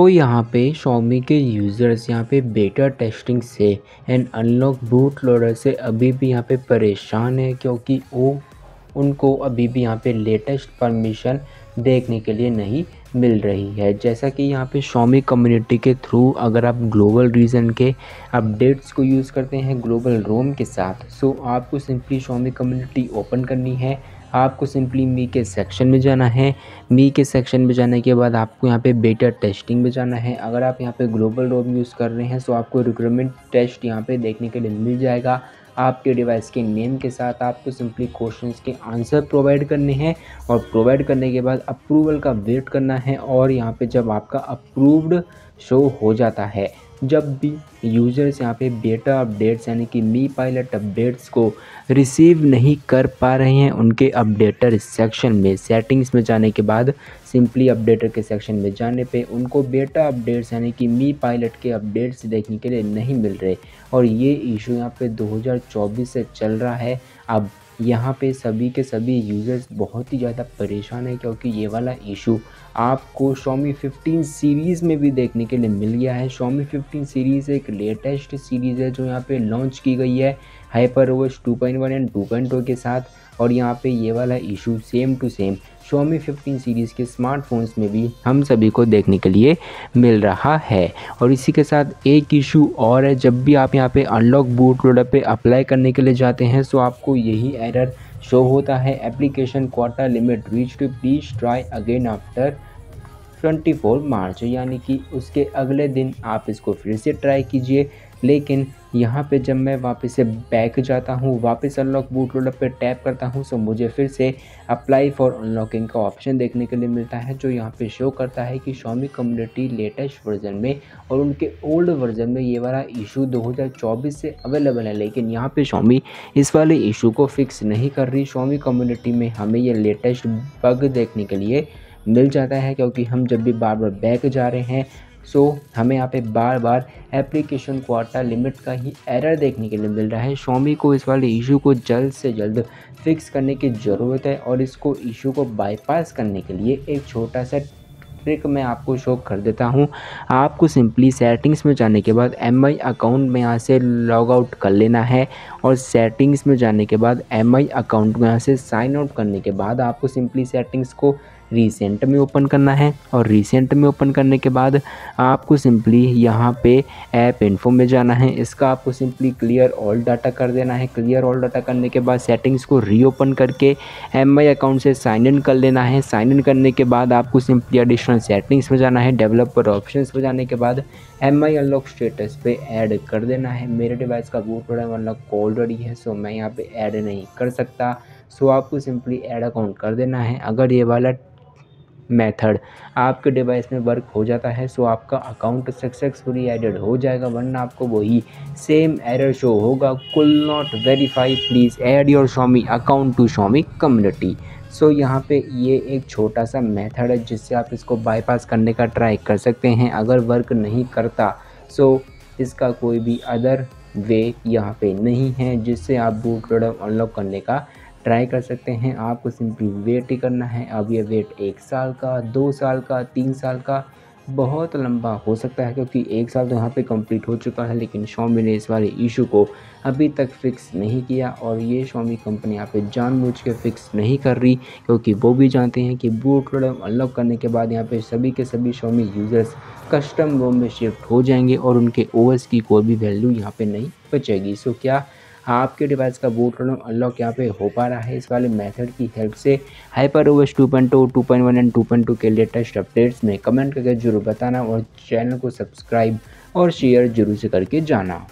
यहाँ पे Xiaomi के यूज़र्स यहाँ पे बेटा टेस्टिंग से एंड अनलॉक बूट लोडर से अभी भी यहाँ पे परेशान है, क्योंकि उनको अभी भी यहाँ पे लेटेस्ट परमिशन देखने के लिए नहीं मिल रही है। जैसा कि यहाँ पे Xiaomi कम्युनिटी के थ्रू अगर आप ग्लोबल रीजन के अपडेट्स को यूज़ करते हैं ग्लोबल रोम के साथ, आपको सिंपली Xiaomi कम्युनिटी ओपन करनी है। आपको सिंपली मी के सेक्शन में जाना है। मी के सेक्शन में जाने के बाद आपको यहाँ पे बेटा टेस्टिंग में जाना है। अगर आप यहाँ पे ग्लोबल रोम यूज़ कर रहे हैं तो आपको रिक्वायरमेंट टेस्ट यहाँ पे देखने के लिए मिल जाएगा। आपके डिवाइस के नेम के साथ आपको सिंपली क्वेश्चंस के आंसर प्रोवाइड करने हैं और प्रोवाइड करने के बाद अप्रूवल का वेट करना है। और यहाँ पे जब आपका अप्रूव्ड शो हो जाता है, जब भी यूज़र्स यहाँ पे बेटा अपडेट्स यानी कि मी पायलट अपडेट्स को रिसीव नहीं कर पा रहे हैं, उनके अपडेटर सेक्शन में सेटिंग्स में जाने के बाद सिंपली अपडेटर के सेक्शन में जाने पे उनको बेटा अपडेट्स यानी कि मी पायलट के अपडेट्स देखने के लिए नहीं मिल रहे। और ये इशू यहाँ पे 2024 से चल रहा है। अब यहाँ पे सभी के सभी यूज़र्स बहुत ही ज़्यादा परेशान है, क्योंकि ये वाला इशू आपको Xiaomi 15 सीरीज़ में भी देखने के लिए मिल गया है। Xiaomi 15 सीरीज़ एक लेटेस्ट सीरीज़ है जो यहाँ पे लॉन्च की गई है HyperOS 2.1 एंड 2.2 के साथ। और यहाँ पे ये वाला issue same to same Xiaomi 15 series के स्मार्टफोन्स में भी हम सभी को देखने के लिए मिल रहा है। और इसी के साथ एक इशू और है, जब भी आप यहाँ पे अनलॉक बूट लोडर पे अप्लाई करने के लिए जाते हैं तो आपको यही एरर शो होता है, application quota limit reach to please try again after 24 March, यानी कि उसके अगले दिन आप इसको फिर से ट्राई कीजिए। लेकिन यहाँ पे जब मैं वापस से बैक जाता हूँ, वापस अनलॉक बूट लोडर पे टैप करता हूँ, तो मुझे फिर से अप्लाई फॉर अनलॉकिंग का ऑप्शन देखने के लिए मिलता है, जो यहाँ पे शो करता है कि Xiaomi कम्युनिटी लेटेस्ट वर्जन में और उनके ओल्ड वर्जन में ये वाला इशू 2024 से अवेलेबल है। लेकिन यहाँ पे Xiaomi इस वाले इशू को फिक्स नहीं कर रही। Xiaomi कम्युनिटी में हमें ये लेटेस्ट बग देखने के लिए मिल जाता है, क्योंकि हम जब भी बार बार बैक जा रहे हैं हमें यहाँ पे बार बार एप्लीकेशन क्वाटा लिमिट का ही एरर देखने के लिए मिल रहा है। Xiaomi को इस वाले इशू को जल्द से जल्द फिक्स करने की ज़रूरत है। और इसको इशू को बाईपास करने के लिए एक छोटा सा ट्रिक मैं आपको शो कर देता हूँ। आपको सिंपली सेटिंग्स में जाने के बाद MI अकाउंट में यहाँ से लॉग आउट कर लेना है। और सेटिंग्स में जाने के बाद MI अकाउंट में यहाँ से साइन आउट करने के बाद आपको सिंपली सेटिंग्स को रीसेंट में ओपन करना है। और रीसेंट में ओपन करने के बाद आपको सिंपली यहाँ पे ऐप इन्फो में जाना है। इसका आपको सिंपली क्लियर ऑल डाटा कर देना है। क्लियर ऑल डाटा करने के बाद सेटिंग्स को रीओपन करके MI अकाउंट से साइन इन कर लेना है। साइन इन करने के बाद आपको सिंपली एडिशनल सेटिंग्स में जाना है। डेवलपर ऑप्शंस में जाने के बाद MI अनलॉक स्टेटस पे ऐड कर देना है। मेरे डिवाइस का बूट लोडर अनलॉक ऑलरेडी है, मैं यहाँ पे ऐड नहीं कर सकता। आपको सिंपली ऐड अकाउंट कर देना है। अगर ये वाला मेथड आपके डिवाइस में वर्क हो जाता है आपका अकाउंट सक्सेसफुली एडेड हो जाएगा, वरना आपको वही सेम एरर शो होगा, could not verify please add your Xiaomi account to Xiaomi community. यहाँ पे ये एक छोटा सा मेथड है जिससे आप इसको बाईपास करने का ट्राई कर सकते हैं। अगर वर्क नहीं करता इसका कोई भी अदर वे यहाँ पे नहीं है जिससे आप बूट लोडर अनलॉक करने का ट्राई कर सकते हैं। आपको सिंपली वेट ही करना है। अब ये वेट 1 साल का, 2 साल का, 3 साल का बहुत लंबा हो सकता है, क्योंकि 1 साल तो यहाँ पे कंप्लीट हो चुका है। लेकिन Xiaomi ने इस वाले इशू को अभी तक फिक्स नहीं किया। और ये Xiaomi कंपनी यहाँ पे जानबूझ के फिक्स नहीं कर रही, क्योंकि वो भी जानते हैं कि बूट लोडर अनलॉक करने के बाद यहाँ पे सभी के सभी Xiaomi यूज़र्स कस्टम रोम में शिफ्ट हो जाएंगे और उनके OS की कोई भी वैल्यू यहाँ पे नहीं बचेगी। क्या आपके डिवाइस का बूट लोडर अनलॉक यहाँ पे हो पा रहा है इस वाले मेथड की हेल्प से? HyperOS 2.2, 2.1 एंड 2.2 के लेटेस्ट अपडेट्स में कमेंट करके जरूर बताना और चैनल को सब्सक्राइब और शेयर जरूर से करके जाना।